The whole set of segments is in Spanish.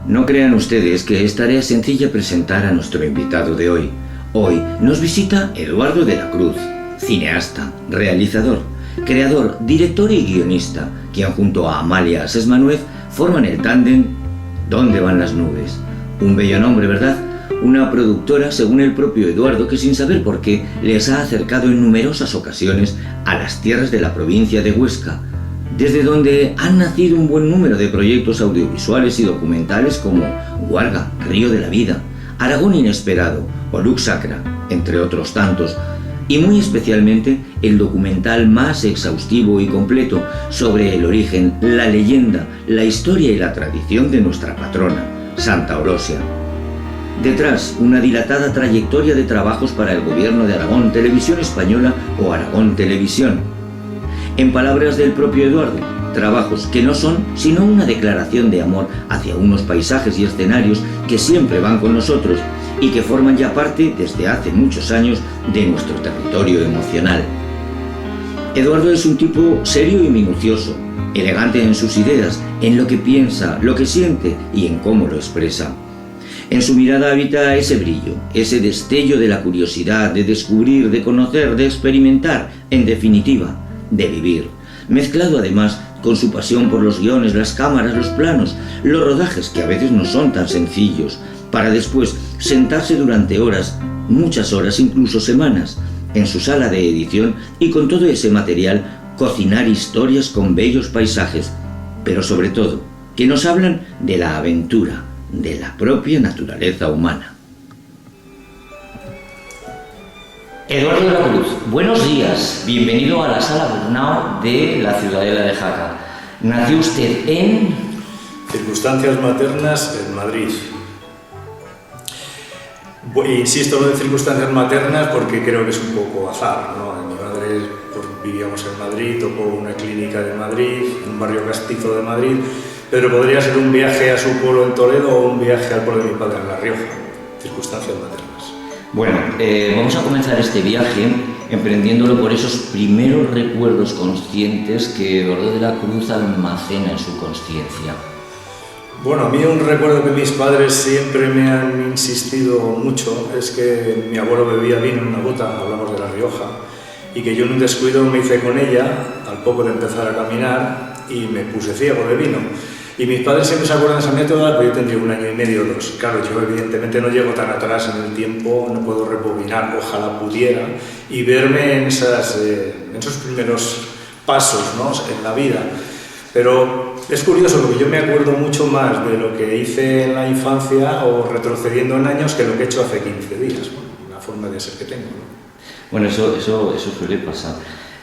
No crean ustedes que es tarea sencilla presentar a nuestro invitado de hoy. Hoy nos visita Eduardo de la Cruz, cineasta, realizador, creador, director y guionista, quien junto a Amalia Sesmanuez forman el tándem ¿Dónde van las nubes? Un bello nombre, ¿verdad? Una productora, según el propio Eduardo, que sin saber por qué les ha acercado en numerosas ocasiones a las tierras de la provincia de Huesca, desde donde han nacido un buen número de proyectos audiovisuales y documentales como Huarga, Río de la Vida, Aragón Inesperado o Lux Sacra, entre otros tantos, y muy especialmente el documental más exhaustivo y completo sobre el origen, la leyenda, la historia y la tradición de nuestra patrona, Santa Orosia. Detrás, una dilatada trayectoria de trabajos para el gobierno de Aragón, Televisión Española o Aragón Televisión. En palabras del propio Eduardo, trabajos que no son sino una declaración de amor hacia unos paisajes y escenarios que siempre van con nosotros y que forman ya parte desde hace muchos años de nuestro territorio emocional. Eduardo es un tipo serio y minucioso, elegante en sus ideas, en lo que piensa, lo que siente y en cómo lo expresa. En su mirada habita ese brillo, ese destello de la curiosidad, de descubrir, de conocer, de experimentar, en definitiva, de vivir, mezclado además con su pasión por los guiones, las cámaras, los planos, los rodajes que a veces no son tan sencillos, para después sentarse durante horas, muchas horas, incluso semanas, en su sala de edición y con todo ese material cocinar historias con bellos paisajes, pero sobre todo, que nos hablan de la aventura, de la propia naturaleza humana. Eduardo de la Cruz, buenos días, bienvenido a la Sala Burnao de la Ciudadela de Jaca. Nació usted en... Circunstancias maternas en Madrid. Insisto en lo de circunstancias maternas porque creo que es un poco azar, ¿no? Mi madre, pues, vivíamos en Madrid, tocó una clínica de Madrid, en un barrio castizo de Madrid, pero podría ser un viaje a su pueblo en Toledo o un viaje al pueblo de mi padre en La Rioja. Circunstancias maternas. Bueno, vamos a comenzar este viaje emprendiéndolo por esos primeros recuerdos conscientes que Eduardo de la Cruz almacena en su consciencia. Bueno, a mí un recuerdo que mis padres siempre me han insistido mucho es que mi abuelo bebía vino en una bota, hablamos de La Rioja, y que yo en un descuido me hice con ella al poco de empezar a caminar y me puse ciego de vino. Y mis padres siempre se acuerdan de esa anécdota, pues yo tendría 1 año y medio o 2. Claro, yo evidentemente no llego tan atrás en el tiempo, no puedo rebobinar, ojalá pudiera, y verme en esos primeros pasos, ¿no?, en la vida. Pero es curioso porque yo me acuerdo mucho más de lo que hice en la infancia o retrocediendo en años que lo que he hecho hace 15 días, ¿no? La forma de ser que tengo, ¿no? Bueno, eso suele pasar.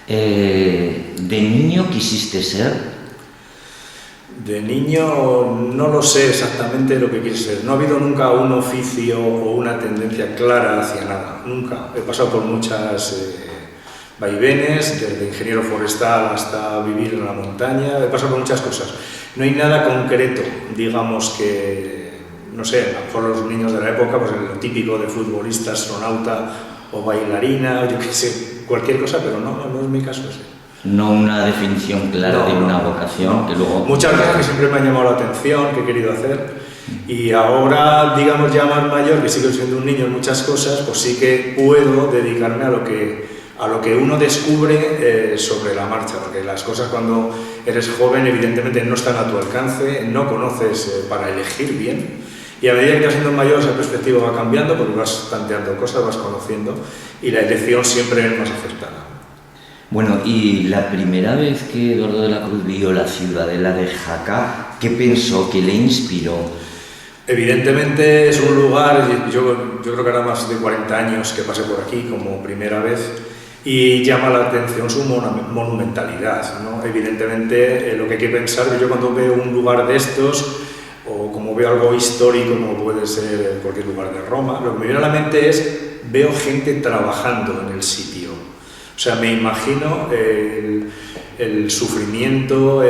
¿De niño quisiste ser? De niño no lo sé exactamente lo que quise ser. No ha habido nunca un oficio o una tendencia clara hacia nada, nunca. He pasado por muchas vaivenes, desde ingeniero forestal hasta vivir en la montaña, he pasado por muchas cosas. No hay nada concreto, digamos que, no sé, a lo mejor los niños de la época, pues lo típico de futbolista, astronauta o bailarina, o yo qué sé, cualquier cosa, pero no es mi caso ese. No una definición clara de una vocación que luego... Muchas cosas que siempre me han llamado la atención, que he querido hacer, y ahora, digamos, ya más mayor, que sigo siendo un niño en muchas cosas, pues sí que puedo dedicarme a lo que uno descubre sobre la marcha, porque las cosas cuando eres joven evidentemente no están a tu alcance, no conoces para elegir bien, y a medida que vas siendo mayor esa perspectiva va cambiando porque vas tanteando cosas, vas conociendo, y la elección siempre es más acertada. Bueno, y la primera vez que Eduardo de la Cruz vio la Ciudadela de Jaca, ¿qué pensó, qué le inspiró? Evidentemente es un lugar, yo creo que era más de 40 años que pasé por aquí como primera vez, y llama la atención su monumentalidad, ¿no? Evidentemente lo que hay que pensar, que yo cuando veo un lugar de estos, o como veo algo histórico como puede ser cualquier lugar de Roma, lo que me viene a la mente es, veo gente trabajando en el sitio. O sea, me imagino el sufrimiento,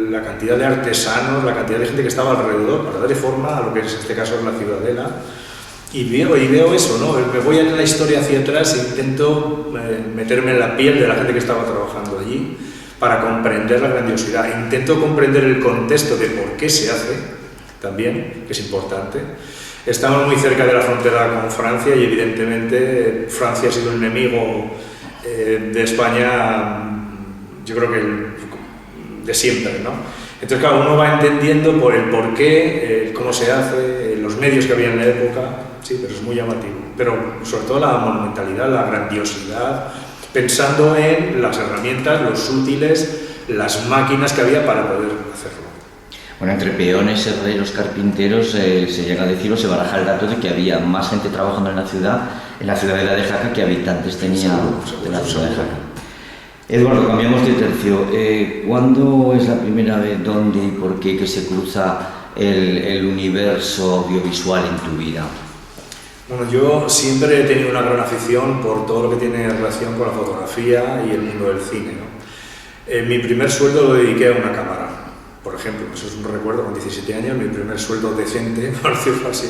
la cantidad de artesanos, la cantidad de gente que estaba alrededor para darle forma a lo que en este caso es la Ciudadela. Y veo eso, ¿no? Me voy en la historia hacia atrás e intento meterme en la piel de la gente que estaba trabajando allí para comprender la grandiosidad. Intento comprender el contexto de por qué se hace también, que es importante. Estamos muy cerca de la frontera con Francia y evidentemente Francia ha sido un enemigo de España, yo creo que de siempre, ¿no? Entonces, claro, uno va entendiendo por el porqué, cómo se hace, los medios que había en la época, sí, pero es muy llamativo. Pero sobre todo la monumentalidad, la grandiosidad, pensando en las herramientas, los útiles, las máquinas que había para poder hacerlo. Bueno, entre peones, herreros, carpinteros, se llega a decir o se baraja el dato de que había más gente trabajando en la ciudad de la de Jaca, que habitantes tenía de la ciudad de Jaca. Eduardo, cambiamos de tercio. ¿Cuándo es la primera vez, dónde y por qué que se cruza el universo audiovisual en tu vida? Bueno, yo siempre he tenido una gran afición por todo lo que tiene relación con la fotografía y el mundo del cine, ¿no? Mi primer sueldo lo dediqué a una cámara, por ejemplo, eso es un recuerdo, con 17 años, mi primer sueldo decente, por decirlo así,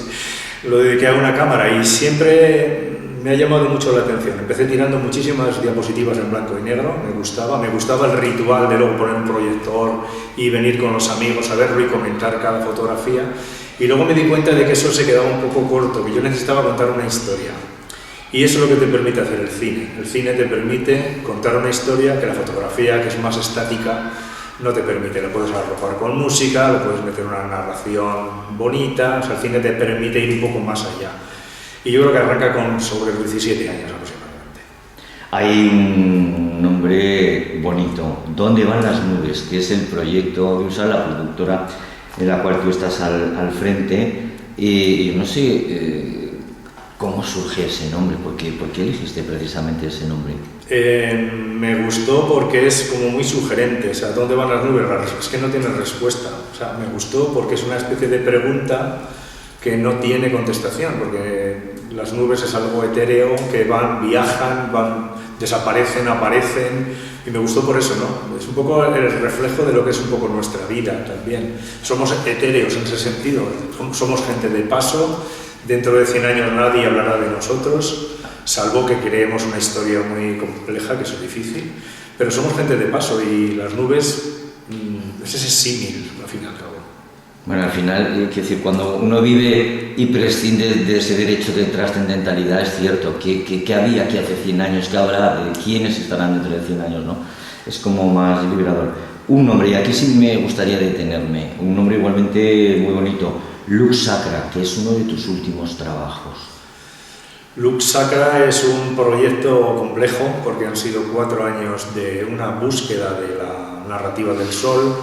lo dediqué a una cámara y siempre me ha llamado mucho la atención. Empecé tirando muchísimas diapositivas en blanco y negro, me gustaba el ritual de luego poner un proyector y venir con los amigos a verlo y comentar cada fotografía. Y luego me di cuenta de que eso se quedaba un poco corto, que yo necesitaba contar una historia. Y eso es lo que te permite hacer el cine. El cine te permite contar una historia que la fotografía, que es más estática, no te permite. Lo puedes arropar con música, lo puedes meter una narración bonita, o sea, el cine te permite ir un poco más allá. Y yo creo que arranca con sobre los 17 años aproximadamente. Hay un nombre bonito, ¿Dónde van las nubes?, que es el proyecto audiovisual, la productora en la cual tú estás al frente, y no sé cómo surge ese nombre, ¿por qué elegiste precisamente ese nombre? Me gustó porque es como muy sugerente, o sea, ¿dónde van las nubes? Es que no tiene respuesta, o sea, me gustó porque es una especie de pregunta que no tiene contestación, porque las nubes es algo etéreo, que viajan, desaparecen, aparecen, y me gustó por eso, ¿no? Es un poco el reflejo de lo que es un poco nuestra vida también. Somos etéreos en ese sentido, somos gente de paso, dentro de 100 años nadie hablará de nosotros, salvo que creemos una historia muy compleja, que eso es difícil, pero somos gente de paso y las nubes es ese símil, al fin y al cabo. Bueno, al final, quiero decir, cuando uno vive y prescinde de ese derecho de trascendentalidad, es cierto, que había aquí hace 100 años, que ahora, quiénes estarán dentro de 100 años, ¿no? Es como más liberador. Un nombre, y aquí sí me gustaría detenerme, un nombre igualmente muy bonito, Lux Sacra, que es uno de tus últimos trabajos. Lux Sacra es un proyecto complejo, porque han sido 4 años de una búsqueda de la narrativa del sol.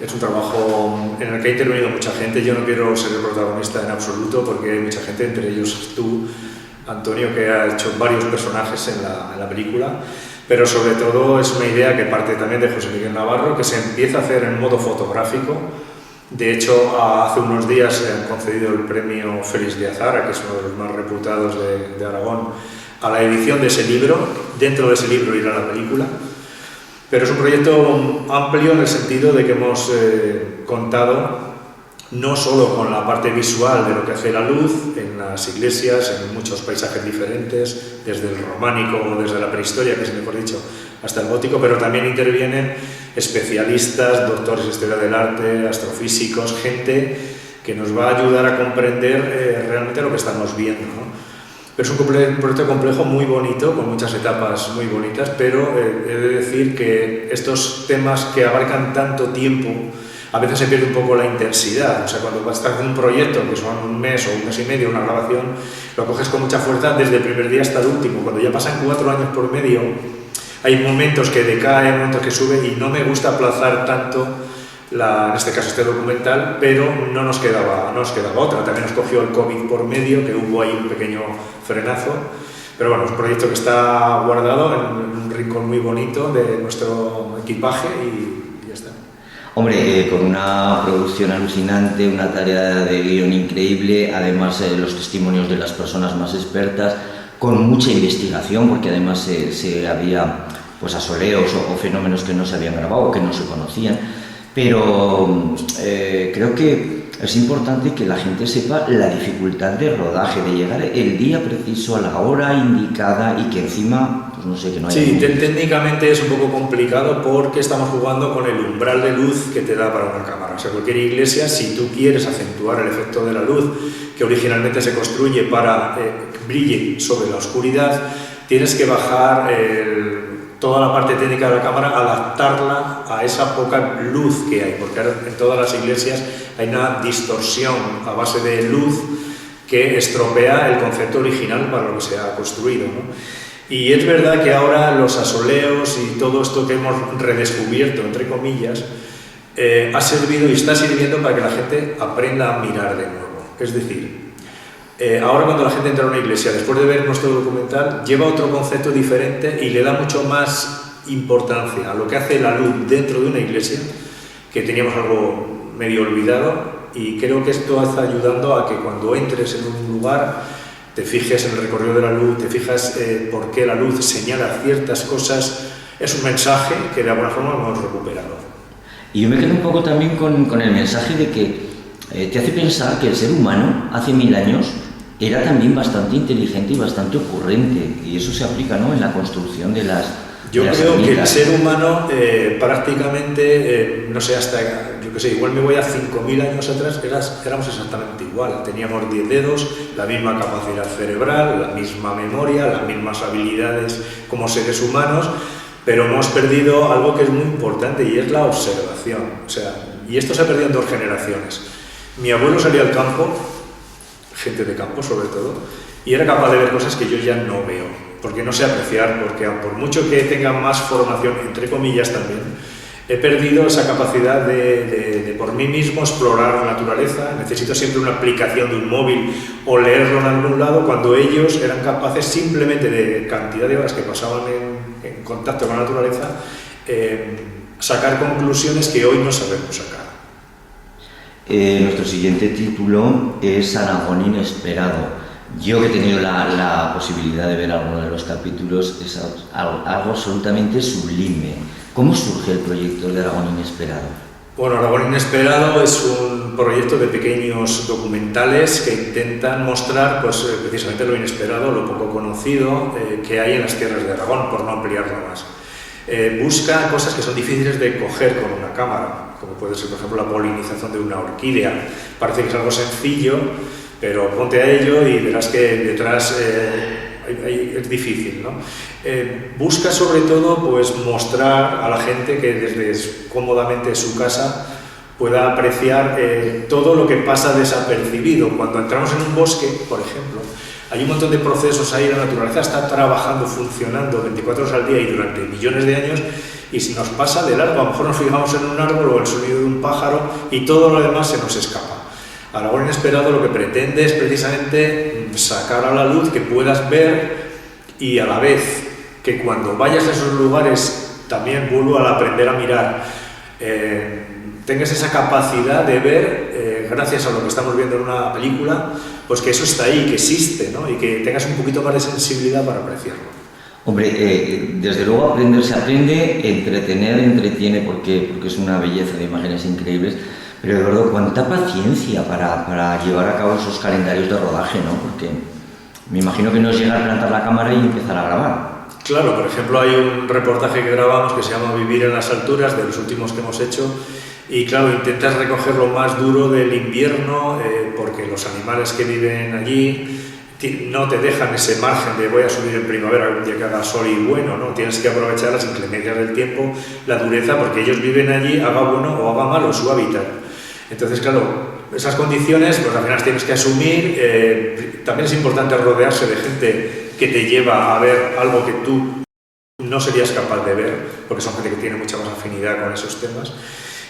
Es un trabajo en el que ha intervenido mucha gente. Yo no quiero ser el protagonista en absoluto porque hay mucha gente, entre ellos tú, Antonio, que ha hecho varios personajes en la película, pero sobre todo es una idea que parte también de José Miguel Navarro, que se empieza a hacer en modo fotográfico. De hecho, hace unos días se han concedido el premio Félix de Azara, que es uno de los más reputados de Aragón, a la edición de ese libro. Dentro de ese libro irá la película. Pero es un proyecto amplio en el sentido de que hemos contado no solo con la parte visual de lo que hace la luz en las iglesias, en muchos paisajes diferentes, desde el románico o desde la prehistoria, que es mejor dicho, hasta el gótico, pero también intervienen especialistas, doctores de historia del arte, astrofísicos, gente que nos va a ayudar a comprender realmente lo que estamos viendo, ¿no? Pero es un proyecto complejo muy bonito, con muchas etapas muy bonitas, pero he de decir que estos temas que abarcan tanto tiempo, a veces se pierde un poco la intensidad. O sea, cuando estás en un proyecto, que son un mes o un mes y medio, una grabación, lo coges con mucha fuerza desde el primer día hasta el último. Cuando ya pasan 4 años por medio, hay momentos que decae, momentos que sube, y no me gusta aplazar tanto en este caso este documental, pero no nos quedaba otra. También nos cogió el COVID por medio, que hubo ahí un pequeño frenazo, pero bueno, es un proyecto que está guardado en un rincón muy bonito de nuestro equipaje y ya está. Hombre, con una producción alucinante, una tarea de guión increíble, además los testimonios de las personas más expertas, con mucha investigación, porque además se había pues asoleos o fenómenos que no se habían grabado o que no se conocían. Pero creo que es importante que la gente sepa la dificultad de rodaje, de llegar el día preciso a la hora indicada y que encima pues no sé, que no haya... Sí, técnicamente es un poco complicado porque estamos jugando con el umbral de luz que te da para una cámara. O sea, cualquier iglesia, si tú quieres acentuar el efecto de la luz, que originalmente se construye para que brille sobre la oscuridad, tienes que bajar toda la parte técnica de la cámara, adaptarla a esa poca luz que hay, porque ahora en todas las iglesias hay una distorsión a base de luz que estropea el concepto original para lo que se ha construido, ¿no? Y es verdad que ahora los asoleos y todo esto que hemos redescubierto, entre comillas, ha servido y está sirviendo para que la gente aprenda a mirar de nuevo. Es decir, ahora cuando la gente entra a una iglesia, después de ver nuestro documental, lleva otro concepto diferente y le da mucho más importancia a lo que hace la luz dentro de una iglesia, que teníamos algo medio olvidado, y creo que esto está ayudando a que cuando entres en un lugar te fijes en el recorrido de la luz, te fijas por qué la luz señala ciertas cosas. Es un mensaje que de alguna forma hemos recuperado. Y yo me quedo un poco también con el mensaje de que te hace pensar que el ser humano hace 1000 años era también bastante inteligente y bastante ocurrente, y eso se aplica, ¿no?, en la construcción de las... Yo creo que el ser humano prácticamente, no sé, hasta, yo qué sé, igual me voy a 5000 años atrás, éramos exactamente igual. Teníamos 10 dedos, la misma capacidad cerebral, la misma memoria, las mismas habilidades como seres humanos, pero hemos perdido algo que es muy importante y es la observación. O sea, y esto se ha perdido en 2 generaciones. Mi abuelo salía al campo, gente de campo sobre todo, y era capaz de ver cosas que yo ya no veo, porque no sé apreciar, porque por mucho que tenga más formación, entre comillas también, he perdido esa capacidad de por mí mismo explorar la naturaleza. Necesito siempre una aplicación de un móvil o leerlo en algún lado, cuando ellos eran capaces simplemente de cantidad de horas que pasaban en contacto con la naturaleza, sacar conclusiones que hoy no sabemos sacar. Nuestro siguiente título es Aragón Inesperado. Yo que he tenido la posibilidad de ver alguno de los capítulos, es algo absolutamente sublime. ¿Cómo surge el proyecto de Aragón Inesperado? Bueno, Aragón Inesperado es un proyecto de pequeños documentales que intentan mostrar pues, precisamente lo inesperado, lo poco conocido que hay en las tierras de Aragón, por no ampliarlo más. Busca cosas que son difíciles de coger con una cámara, como puede ser, por ejemplo, la polinización de una orquídea. Parece que es algo sencillo, pero ponte a ello y verás que detrás es difícil, ¿no? Busca sobre todo pues, mostrar a la gente que desde cómodamente su casa pueda apreciar todo lo que pasa desapercibido. Cuando entramos en un bosque, por ejemplo, hay un montón de procesos ahí, la naturaleza está trabajando, funcionando 24 horas al día y durante millones de años, y si nos pasa de largo, a lo mejor nos fijamos en un árbol o el sonido de un pájaro y todo lo demás se nos escapa. Aragón Inesperado lo que pretende es precisamente sacar a la luz que puedas ver, y a la vez que cuando vayas a esos lugares también vuelvo a aprender a mirar, tengas esa capacidad de ver, gracias a lo que estamos viendo en una película, pues que eso está ahí, que existe, ¿no? Y que tengas un poquito más de sensibilidad para apreciarlo. Hombre, desde luego aprender se aprende, entretener entretiene, porque es una belleza de imágenes increíbles. Pero de verdad, cuánta paciencia para llevar a cabo esos calendarios de rodaje, ¿no? Porque me imagino que no es llegar a plantar la cámara y empezar a grabar. Claro, por ejemplo, hay un reportaje que grabamos que se llama Vivir en las alturas, de los últimos que hemos hecho, y claro, intentas recoger lo más duro del invierno, porque los animales que viven allí no te dejan ese margen de voy a subir en primavera algún día que haga sol y bueno, ¿no? Tienes que aprovechar las inclemencias del tiempo, la dureza, porque ellos viven allí, haga bueno o haga malo, su hábitat. Entonces, claro, esas condiciones, pues al final tienes que asumir. También es importante rodearse de gente que te lleva a ver algo que tú no serías capaz de ver, porque son gente que tiene mucha más afinidad con esos temas.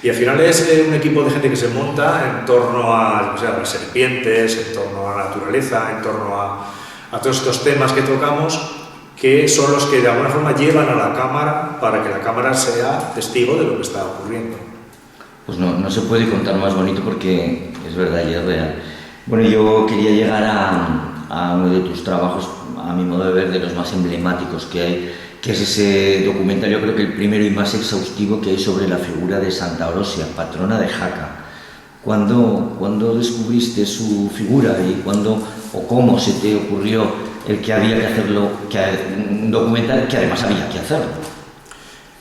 Y al final es un equipo de gente que se monta en torno a, o sea, las serpientes, en torno a la naturaleza, en torno a todos estos temas que tocamos, que son los que de alguna forma llevan a la cámara para que la cámara sea testigo de lo que está ocurriendo. Pues no se puede contar más bonito, porque es verdad y es real. Bueno, yo quería llegar a uno de tus trabajos, a mi modo de ver, de los más emblemáticos que hay, que es ese documental, yo creo que el primero y más exhaustivo que hay sobre la figura de Santa Orosia, patrona de Jaca. ¿Cuándo descubriste su figura y cuándo o cómo se te ocurrió el que había que hacerlo, un documental que además había que hacerlo?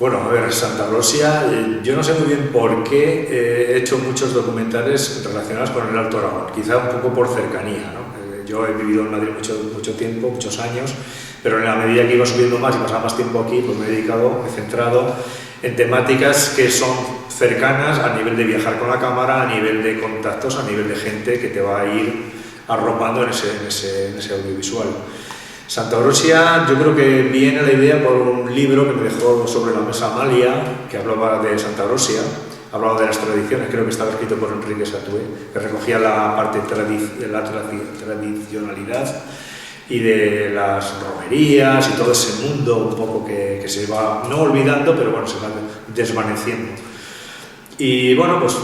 Bueno, a ver, Santa Rosia, yo no sé muy bien por qué he hecho muchos documentales relacionados con el Alto Aragón, quizá un poco por cercanía, ¿no? Yo he vivido en Madrid mucho tiempo, muchos años, pero en la medida que iba subiendo más y pasaba más tiempo aquí, pues me he centrado en temáticas que son cercanas a nivel de viajar con la cámara, a nivel de contactos, a nivel de gente que te va a ir arropando en ese audiovisual. Santa Rosia, yo creo que viene la idea por un libro que me dejó sobre la mesa Amalia, que hablaba de Santa Rosia, hablaba de las tradiciones, creo que estaba escrito por Enrique Satué, que recogía la parte de la tradicionalidad y de las romerías y todo ese mundo un poco que se va, no olvidando, pero bueno, se va desvaneciendo. Y bueno, pues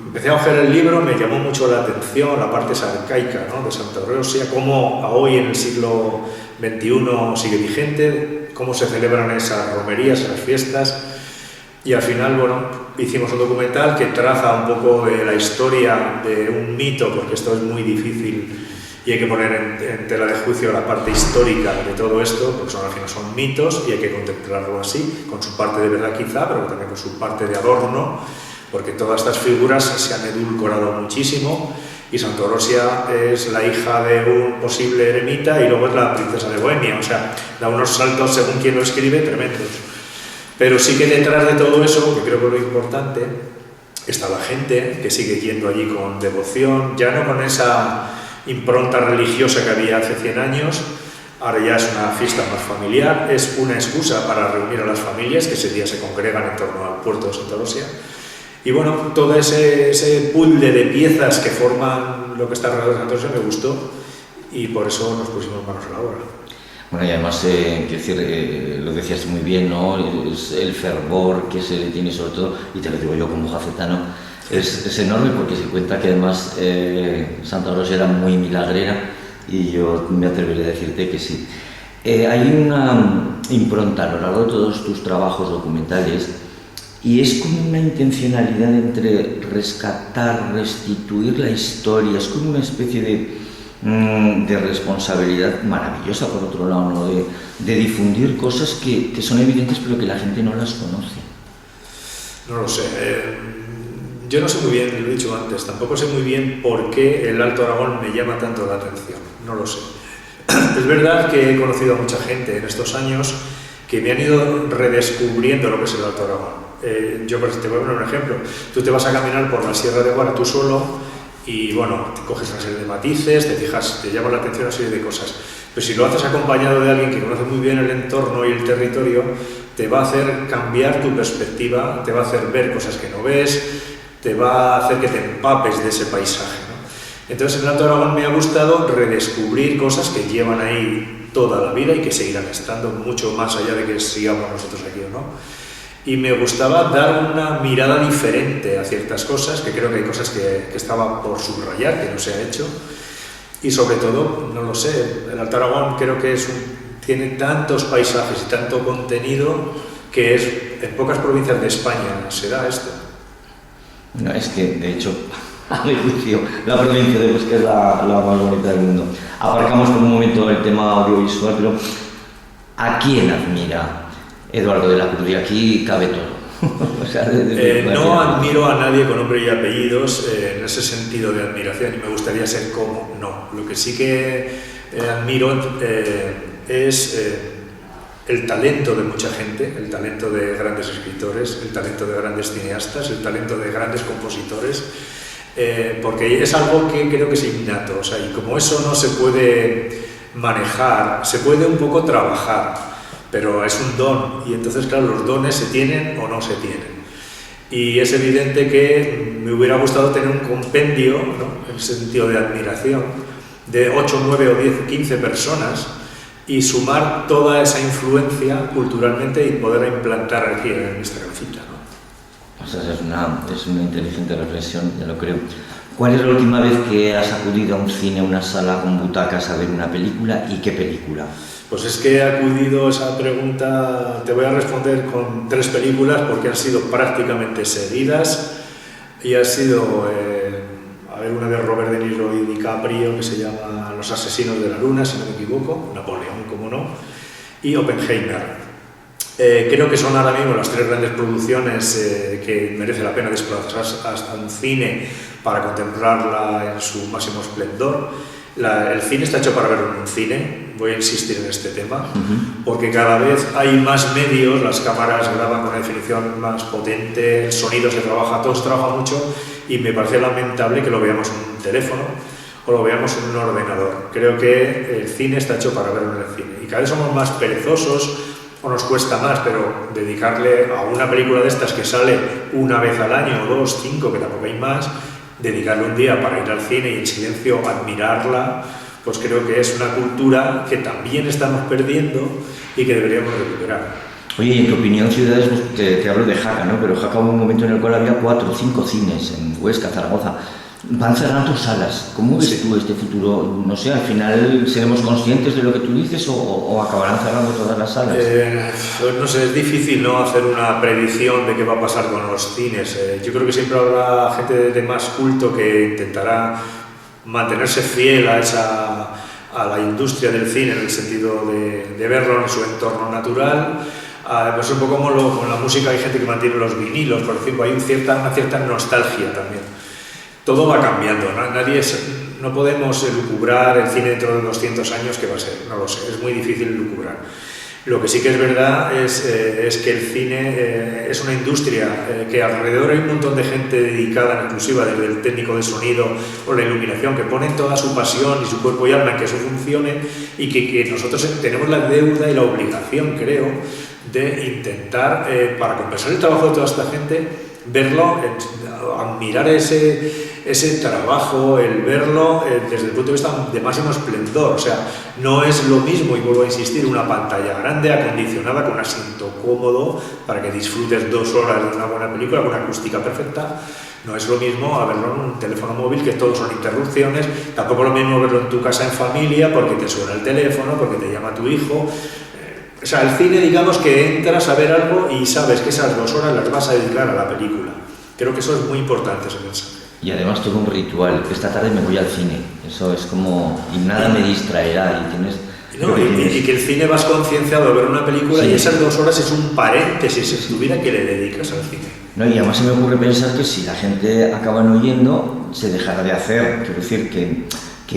empecé a ojear el libro, me llamó mucho la atención la parte arcaica, ¿no?, de Santa Rosia, cómo hoy en el siglo XXI sigue vigente, cómo se celebran esas romerías, esas fiestas, y al final, bueno, hicimos un documental que traza un poco de la historia de un mito, porque esto es muy difícil y hay que poner en tela de juicio la parte histórica de todo esto, porque al final son mitos y hay que contemplarlo así, con su parte de verdad quizá, pero también con su parte de adorno, porque todas estas figuras se han edulcorado muchísimo, y Santa Rosia es la hija de un posible eremita y luego es la princesa de Bohemia, o sea, da unos saltos según quien lo escribe tremendos. Pero sí que detrás de todo eso, que creo que es lo importante, está la gente que sigue yendo allí con devoción, ya no con esa impronta religiosa que había hace 100 años, ahora ya es una fiesta más familiar, es una excusa para reunir a las familias que ese día se congregan en torno al puerto de Santa Rosia. Y bueno, todo ese puzzle de piezas que forman lo que está alrededor de Santa Rosia me gustó y por eso nos pusimos manos a la obra. Bueno, y además, quiero decir, lo decías muy bien, ¿no? El fervor que se le tiene sobre todo, y te lo digo yo como jacetano, es enorme, porque se cuenta que además Santa Rosia era muy milagrera, y yo me atreveré a decirte que sí. Hay una impronta a lo largo de todos tus trabajos documentales, y es como una intencionalidad entre rescatar, restituir la historia, es como una especie de responsabilidad maravillosa, por otro lado, ¿no?, de difundir cosas que son evidentes pero que la gente no las conoce. No lo sé, yo no sé muy bien, lo he dicho antes, tampoco sé muy bien por qué el Alto Aragón me llama tanto la atención, no lo sé. Es verdad que he conocido a mucha gente en estos años que me han ido redescubriendo lo que es el Alto Aragón. Yo te voy a poner un ejemplo. Tú te vas a caminar por la Sierra de Guara tú solo y bueno, te coges una serie de matices, te fijas, te llama la atención una serie de cosas. Pero si lo haces acompañado de alguien que conoce muy bien el entorno y el territorio, te va a hacer cambiar tu perspectiva, te va a hacer ver cosas que no ves, te va a hacer que te empapes de ese paisaje, ¿no? Entonces en el Alto Aragón me ha gustado redescubrir cosas que llevan ahí toda la vida y que seguirán estando mucho más allá de que sigamos nosotros aquí o no. Y me gustaba dar una mirada diferente a ciertas cosas, que creo que hay cosas que estaba por subrayar, que no se ha hecho, y sobre todo, no lo sé, el Alto Aragón creo que tiene tantos paisajes y tanto contenido que en pocas provincias de España se da esto. No, es que, de hecho, a mi juicio, la provincia de Huesca es la más bonita del mundo. Aparcamos por un momento el tema audiovisual, pero ¿a quién admira Eduardo de la Cruz? Y aquí cabe todo. O sea, no admiro a nadie con nombre y apellidos en ese sentido de admiración, y me gustaría ser como, no. Lo que sí que admiro es el talento de mucha gente, el talento de grandes escritores, el talento de grandes cineastas, el talento de grandes compositores, porque es algo que creo que es innato, o sea, y como eso no se puede manejar, se puede un poco trabajar, pero es un don, y entonces, claro, los dones se tienen o no se tienen. Y es evidente que me hubiera gustado tener un compendio, ¿no?, en el sentido de admiración, de 8, 9 o 10, 15 personas, y sumar toda esa influencia culturalmente y poderla implantar aquí en nuestra cabecita, ¿no? O sea, es una inteligente reflexión, ya lo creo. ¿Cuál es la última vez que has acudido a un cine, a una sala con butacas a ver una película, y qué película? Pues es que he acudido a esa pregunta, te voy a responder con 3 películas porque han sido prácticamente seguidas, y ha sido una de Robert De Niro y DiCaprio que se llama Los asesinos de la luna, si no me equivoco, Napoleón, como no, y Oppenheimer. Creo que son ahora mismo las 3 grandes producciones que merece la pena desplazarse hasta un cine para contemplarla en su máximo esplendor. El cine está hecho para verlo en un cine, voy a insistir en este tema, porque cada vez hay más medios, las cámaras graban con una definición más potente, el sonido se trabaja, todo se trabaja mucho, y me parece lamentable que lo veamos en un teléfono o lo veamos en un ordenador. Creo que el cine está hecho para verlo en el cine, y cada vez somos más perezosos, o nos cuesta más, pero dedicarle a una película de estas que sale una vez al año, o 2, 5, que tampoco hay más, dedicarle un día para ir al cine y en silencio admirarla, pues creo que es una cultura que también estamos perdiendo y que deberíamos recuperar. Oye, en tu opinión, ciudades, pues, te hablo de Jaca, ¿no? Pero Jaca hubo un momento en el cual había 4 o 5 cines en Huesca, Zaragoza. Van cerrando salas. ¿Cómo ves tú este futuro? No sé, al final seremos conscientes de lo que tú dices o acabarán cerrando todas las salas. No sé, es difícil no hacer una predicción de qué va a pasar con los cines. Yo creo que siempre habrá gente de más culto que intentará mantenerse fiel a la industria del cine en el sentido de verlo en su entorno natural. Pues un poco como con la música, hay gente que mantiene los vinilos, por ejemplo, hay una cierta nostalgia también. Todo va cambiando, ¿no? No podemos lucubrar el cine dentro de 200 años, ¿qué va a ser? No lo sé, es muy difícil lucubrar. Lo que sí que es verdad es que el cine es una industria que alrededor hay un montón de gente dedicada en exclusiva, desde el técnico de sonido o la iluminación, que ponen toda su pasión y su cuerpo y alma en que eso funcione, y que nosotros tenemos la deuda y la obligación, creo, de intentar, para compensar el trabajo de toda esta gente, verlo, admirar ese trabajo, el verlo desde el punto de vista de máximo esplendor. O sea, no es lo mismo, y vuelvo a insistir, una pantalla grande, acondicionada, con un asiento cómodo, para que disfrutes 2 horas de una buena película, con una acústica perfecta. No es lo mismo a verlo en un teléfono móvil, que todos son interrupciones. Tampoco es lo mismo verlo en tu casa en familia, porque te suena el teléfono, porque te llama tu hijo. O sea, el cine, digamos que entras a ver algo y sabes que esas 2 horas las vas a dedicar a la película. Creo que eso es muy importante, ese mensaje. Y además todo un ritual. Esta tarde me voy al cine. Eso es como... Y nada me distraerá. Y tienes... Y que el cine vas concienciado a ver una película, sí, y esas 2 horas es un paréntesis en tu vida que le dedicas al cine. No, y además se me ocurre pensar que si la gente acaba no oyendo, se dejará de hacer. Quiero decir que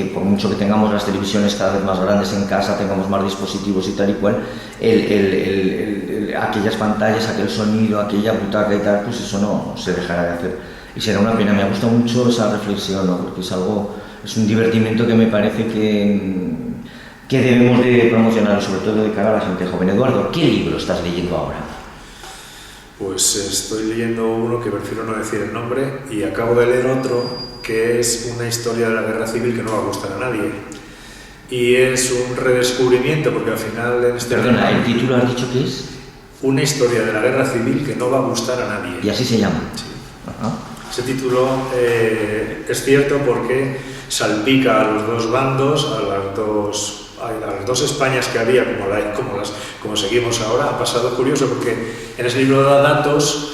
por mucho que tengamos las televisiones cada vez más grandes en casa, tengamos más dispositivos y tal y cual, aquellas pantallas, aquel sonido, aquella butaca y tal, pues eso no se dejará de hacer. Y será una pena. Me ha gustado mucho esa reflexión, ¿no? Porque es un divertimento que me parece que debemos de promocionar, sobre todo de cara a la gente joven. Eduardo, ¿qué libro estás leyendo ahora? Pues estoy leyendo uno que prefiero no decir el nombre, y acabo de leer otro que es una historia de la guerra civil que no va a gustar a nadie. Y es un redescubrimiento, porque al final... Perdona, ¿el título has dicho que es? Una historia de la guerra civil que no va a gustar a nadie. ¿Y así se llama? Sí. Ajá. Ese título es cierto porque salpica a los 2 bandos, a las dos Españas que había, como seguimos ahora. Ha pasado curioso porque en ese libro da datos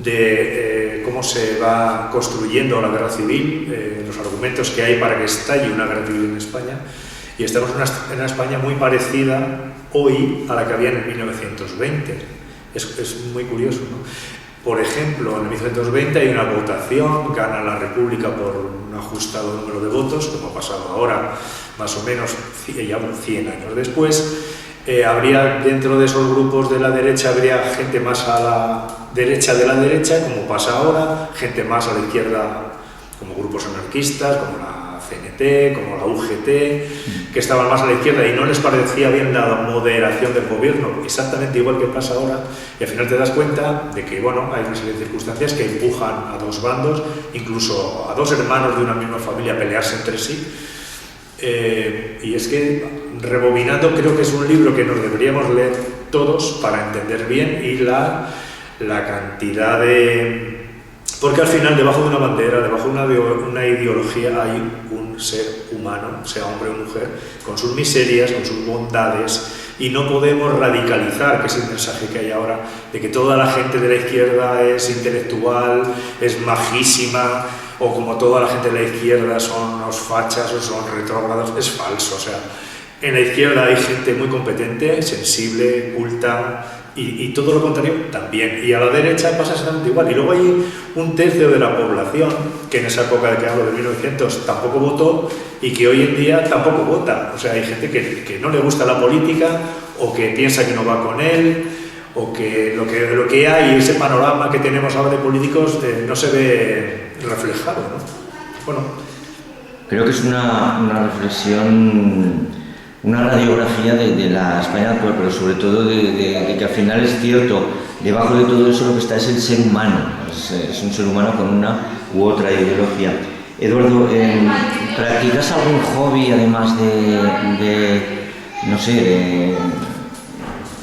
de cómo se va construyendo la guerra civil, los argumentos que hay para que estalle una guerra civil en España, y estamos en una España muy parecida hoy a la que había en 1920. Es muy curioso, ¿no? Por ejemplo, en 1920 hay una votación, gana la República por un ajustado número de votos, como ha pasado ahora, más o menos ya 100 años después. Habría dentro de esos grupos de la derecha, habría gente más a la derecha de la derecha, como pasa ahora, gente más a la izquierda, como grupos anarquistas, como la CNT, como la UGT, que estaban más a la izquierda y no les parecía bien la moderación del gobierno, exactamente igual que pasa ahora, y al final te das cuenta de que, bueno, hay una serie de circunstancias que empujan a 2 bandos, incluso a 2 hermanos de una misma familia, a pelearse entre sí. Y es que, rebobinando, creo que es un libro que nos deberíamos leer todos para entender bien, y la cantidad de... Porque al final, debajo de una bandera, debajo de una ideología, hay un ser humano, sea hombre o mujer, con sus miserias, con sus bondades, y no podemos radicalizar, que es el mensaje que hay ahora, de que toda la gente de la izquierda es intelectual, es majísima, o como toda la gente de la izquierda son unos fachas o son retrógrados, es falso. O sea, en la izquierda hay gente muy competente, sensible, culta, y todo lo contrario también. Y a la derecha pasa exactamente igual. Y luego hay un tercio de la población que en esa época de que hablo, de 1900, tampoco votó y que hoy en día tampoco vota. O sea, hay gente que no le gusta la política o que piensa que no va con él, o que lo que hay, ese panorama que tenemos ahora de políticos, no se ve reflejado, ¿no? Bueno. Creo que es una reflexión, una radiografía de la España actual, pero sobre todo de que al final es cierto, debajo de todo eso lo que está es el ser humano, es un ser humano con una u otra ideología. Eduardo, ¿practicas algún hobby además de no sé,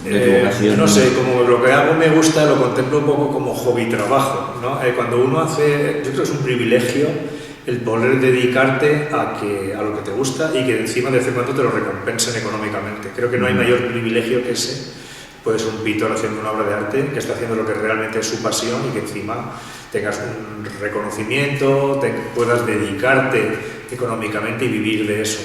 de tu vocación? No sé, como lo que hago me gusta, lo contemplo un poco como hobby-trabajo, ¿no? Cuando uno hace, yo creo que es un privilegio el poder dedicarte a lo que te gusta y que encima de vez en cuando te lo recompensen económicamente. Creo que no hay mayor privilegio que ese. Puedes ser un pintor haciendo una obra de arte que está haciendo lo que realmente es su pasión y que encima tengas un reconocimiento, puedas dedicarte económicamente y vivir de eso.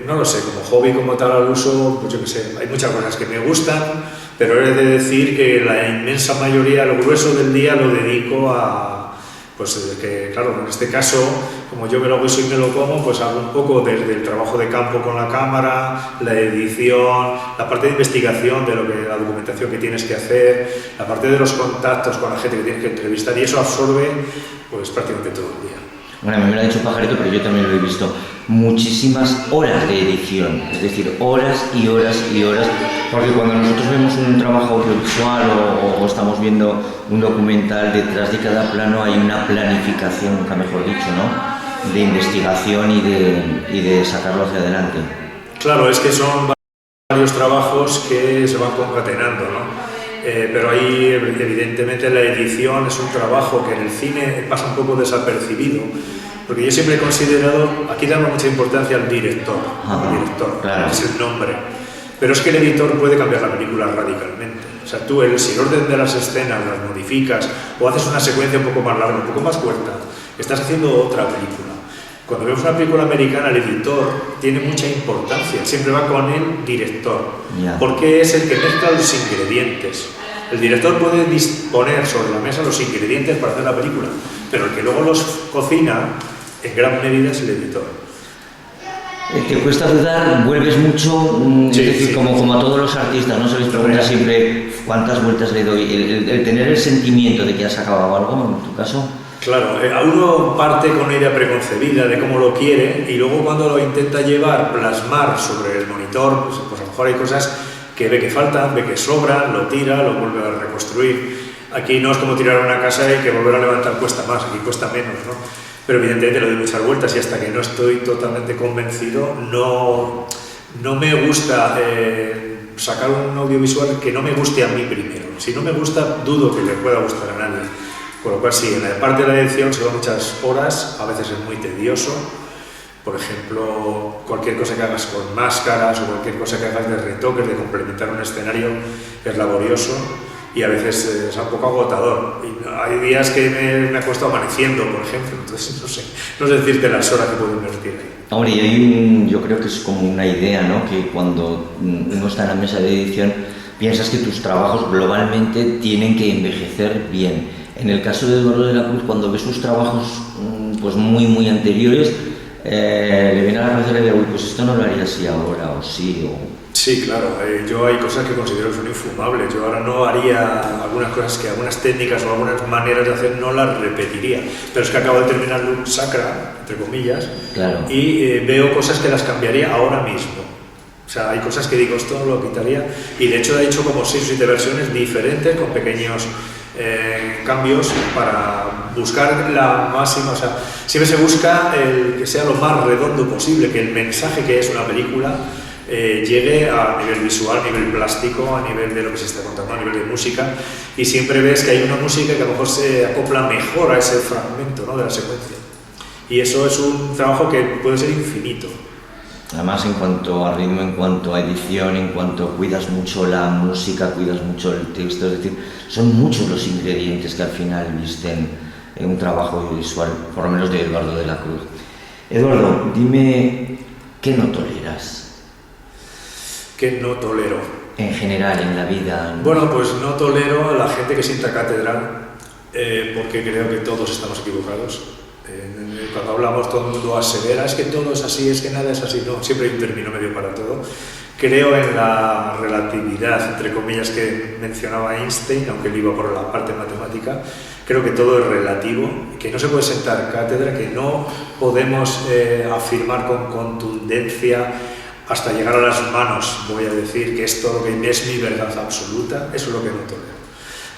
No lo sé, como hobby como tal al uso, pues yo qué sé, hay muchas cosas que me gustan, pero he de decir que la inmensa mayoría, lo grueso del día lo dedico a, pues que claro, en este caso, como yo me lo guiso y me lo como, pues hago un poco desde el trabajo de campo con la cámara, la edición, la parte de investigación de la documentación que tienes que hacer, la parte de los contactos con la gente que tienes que entrevistar, y eso absorbe pues prácticamente todo el día. Bueno, a mí me lo ha dicho Pajarito, pero yo también lo he visto. Muchísimas horas de edición, es decir, horas y horas y horas, porque cuando nosotros vemos un trabajo audiovisual o estamos viendo un documental, detrás de cada plano hay una planificación, nunca mejor dicho, ¿no?, de investigación y de sacarlo hacia adelante. Claro, es que son varios trabajos que se van concatenando, ¿no? Pero ahí evidentemente la edición es un trabajo que en el cine pasa un poco desapercibido, porque yo siempre he considerado, aquí damos mucha importancia al director, claro, es el nombre, pero es que el editor puede cambiar la película radicalmente. O sea, tú si el orden de las escenas las modificas o haces una secuencia un poco más larga, un poco más corta, estás haciendo otra película. Cuando vemos una película americana, el editor tiene mucha importancia, siempre va con el director, porque es el que mezcla los ingredientes. El director puede disponer sobre la mesa los ingredientes para hacer la película, pero el que luego los cocina, en gran medida, es el editor. ¿Te cuesta dudar? ¿Vuelves mucho? Sí, es decir, sí, como a todos los artistas, ¿no? Se les pregunta siempre cuántas vueltas le doy. El tener el sentimiento de que has acabado algo, en tu caso. Claro, a uno parte con una idea preconcebida de cómo lo quiere y luego cuando lo intenta llevar, plasmar sobre el monitor, pues a lo mejor hay cosas que ve que faltan, ve que sobran, lo tira, lo vuelve a reconstruir. Aquí no es como tirar una casa y que volver a levantar cuesta más, aquí cuesta menos, ¿no? Pero evidentemente le doy muchas vueltas y hasta que no estoy totalmente convencido, no me gusta sacar un audiovisual que no me guste a mí primero. Si no me gusta, dudo que le pueda gustar a nadie. Por lo cual sí, en la parte de la edición se van muchas horas, a veces es muy tedioso. Por ejemplo, cualquier cosa que hagas con máscaras o cualquier cosa que hagas de retoques, de complementar un escenario, es laborioso y a veces es un poco agotador. Y hay días que me acuesto amaneciendo, por ejemplo, entonces no sé decirte las horas que puedo invertir ahí. Hombre, y yo creo que es como una idea, ¿no?, que cuando uno está en la mesa de edición piensas que tus trabajos globalmente tienen que envejecer bien. En el caso de Eduardo de la Cruz, cuando ves sus trabajos pues muy anteriores, le viene a la cabeza la idea, pues esto no lo haría así ahora, o sí, o... Sí, claro, yo hay cosas que considero que son infumables. Yo ahora no haría algunas cosas algunas técnicas o algunas maneras de hacer no las repetiría. Pero es que acabo de terminar Lux Sacra, entre comillas, claro, y veo cosas que las cambiaría ahora mismo. O sea, hay cosas que digo, esto lo quitaría. Y de hecho he hecho como 6 o 7 versiones diferentes con pequeños cambios para buscar la máxima, o sea, siempre se busca que sea lo más redondo posible, que el mensaje que es una película llegue a nivel visual, a nivel plástico, a nivel de lo que se está contando, a nivel de música, y siempre ves que hay una música que a lo mejor se acopla mejor a ese fragmento, ¿no?, de la secuencia. Y eso es un trabajo que puede ser infinito. Además, en cuanto a ritmo, en cuanto a edición, en cuanto cuidas mucho la música, cuidas mucho el texto, es decir, son muchos los ingredientes que al final visten un trabajo visual, por lo menos de Eduardo de la Cruz. Eduardo, dime, ¿qué no toleras? ¿Qué no tolero? En general, en la vida. Bueno, pues no tolero a la gente que sienta cátedra, porque creo que todos estamos equivocados. Cuando hablamos, todo el mundo asevera, es que todo es así, es que nada es así. No, siempre hay un término medio para todo. Creo en la relatividad, entre comillas, que mencionaba Einstein, aunque él iba por la parte matemática. Creo que todo es relativo, que no se puede sentar cátedra, que no podemos afirmar con contundencia hasta llegar a las manos, voy a decir, que es todo lo que es mi verdad absoluta. Eso es lo que no tolero.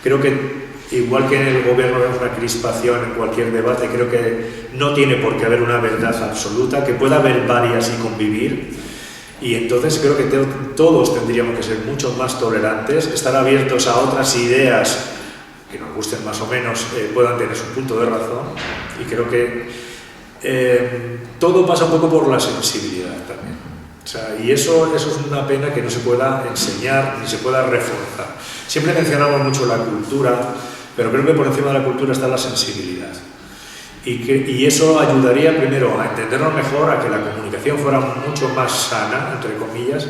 Creo que igual que en el gobierno vemos una crispación en cualquier debate, creo que no tiene por qué haber una verdad absoluta, que pueda haber varias y convivir. Y entonces creo que todos tendríamos que ser mucho más tolerantes, estar abiertos a otras ideas que nos gusten más o menos, puedan tener su punto de razón. Y creo que todo pasa un poco por la sensibilidad también. O sea, y eso es una pena que no se pueda enseñar ni se pueda reforzar. Siempre mencionamos mucho la cultura, pero creo que por encima de la cultura está la sensibilidad. Y eso ayudaría primero a entendernos mejor, a que la comunicación fuera mucho más sana, entre comillas,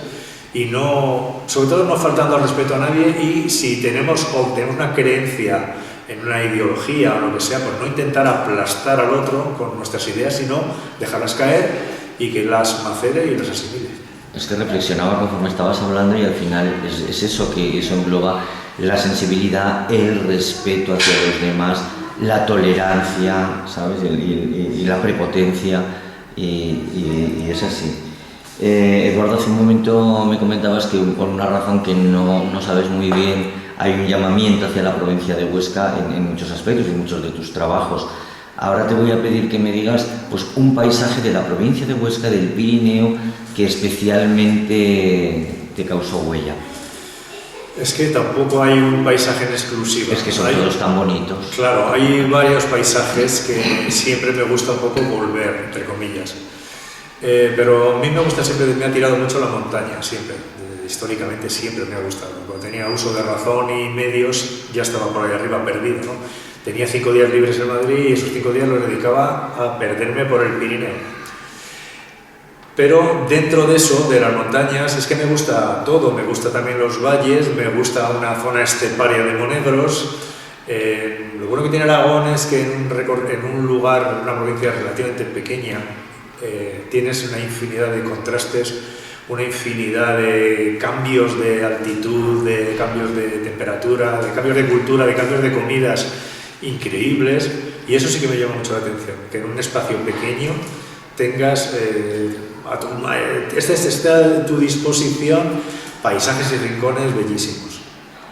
y no, sobre todo no faltando al respeto a nadie. Y si tenemos una creencia en una ideología o lo que sea, pues no intentar aplastar al otro con nuestras ideas, sino dejarlas caer y que las macere y las asimile. Es que reflexionaba conforme estabas hablando y al final es eso, que eso engloba la sensibilidad, el respeto hacia los demás, la tolerancia, ¿sabes? Y la prepotencia, y es así. Eduardo, hace un momento me comentabas que por una razón que no sabes muy bien, hay un llamamiento hacia la provincia de Huesca en muchos aspectos, en muchos de tus trabajos. Ahora te voy a pedir que me digas pues, un paisaje de la provincia de Huesca, del Pirineo, que especialmente te causó huella. Es que tampoco hay un paisaje en exclusiva. Es que son todos tan bonitos. Claro, hay varios paisajes que siempre me gusta un poco volver, entre comillas. Pero a mí me gusta siempre, me ha tirado mucho la montaña, siempre. Históricamente siempre me ha gustado. Cuando tenía uso de razón y medios, ya estaba por ahí arriba perdido, ¿no? Tenía 5 días libres en Madrid y esos 5 días los dedicaba a perderme por el Pirineo. Pero dentro de eso, de las montañas, es que me gusta todo. Me gusta también los valles, me gusta una zona esteparia de Monegros. Lo bueno que tiene Aragón es que en un lugar, una provincia relativamente pequeña, tienes una infinidad de contrastes, una infinidad de cambios de altitud, de cambios de temperatura, de cambios de cultura, de cambios de comidas increíbles, y eso sí que me llama mucho la atención, que en un espacio pequeño tengas está a tu disposición paisajes y rincones bellísimos.